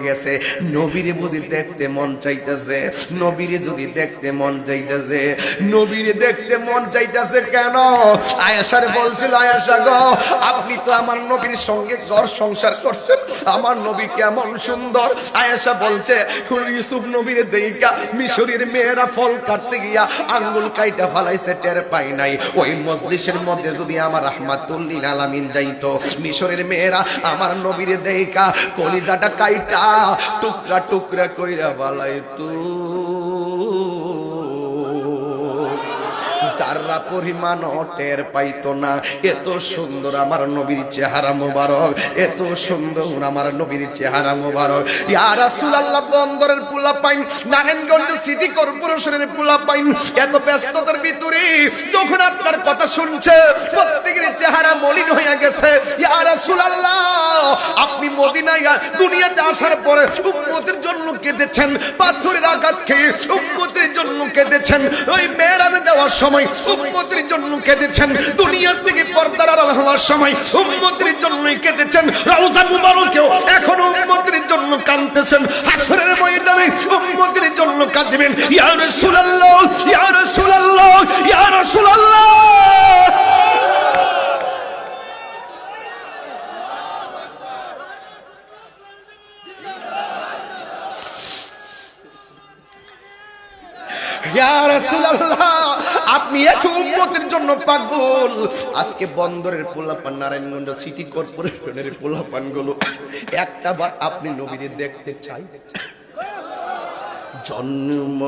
গেছে নবীরে বুঝি দেখতে মন চাইতেছে, নবীরে যদি দেখতে মন চাইতেছে, নবীরে দেখতে মন চাইতেছে কেন? আয়েশার বলছিল, আয়েশা গো, আপনি তো আমার নবীর সঙ্গে ঘর সংসার করছেন, আমার নবী কেমন সুন্দর। আয়েশা বলছে, ইউসুফ নবীরে দেইকা মিশরের মেয়েরা ফল কাটতে গিয়া আঙ্গুল কাইটা ফালাইছে, টের পাই নাই। ওই মজলিসের মধ্যে যদি আমার রাহমাতুল লিল আলামিন যাইতো, মিশরের মেয়েরা আমার নবীরে দেইকা কলিজাটা কাইটা টুকরা টুকরা কইরা বালাইতো, যারা পরিমাণ টের পাইতো না। এত সুন্দর আমার নবীর চেহারা মোবারক, এত সুন্দর আমার নবীর চেহারা মোবারক। ইয়া রাসূলুল্লাহ, বন্দরের পোলাপাইন, নারায়ণগঞ্জ সিটি কর্পোরেশনের পোলাপাইন, এত ব্যস্ততার ভিতরে যখন আপনার কথা শুনছে প্রত্যেকের চেহারা মলিন হয়ে গেছে। ইয়া রাসূলুল্লাহ, আপনি মদিনায় দুনিয়াতে আসার পরে উম্মতের জন্য কেঁদেছেন, পাথরের আঘাত খেয়ে উম্মতের জন্য কেঁদেছেন, ওই মেরাজে যাওয়ার সময় উম্মতের জন্য কেঁদেছেন, দুনিয়া থেকে পর্দার আড়াল হওয়ার সময় উম্মতের জন্যই কেঁদেছেন, রওজা মুবারকেও এখনো উম্মতের জন্য কাঁদতেছেন, হাসরের ময়দানে উম্মতের জন্য কাঁদবেন। ইয়া রাসূলুল্লাহ, ইয়া রাসূলুল্লাহ, ইয়া রাসূলুল্লাহ। ইয়া রাসূলুল্লাহ, আপনি এত উম্মতের জন্য পাগল। আজকে বন্দরের পোলাপান, নারায়ণগঞ্জ সিটি কর্পোরেশনের পোলাপান গুলো একটা বার আপনি নবীরে দেখতে চাই। জন্ম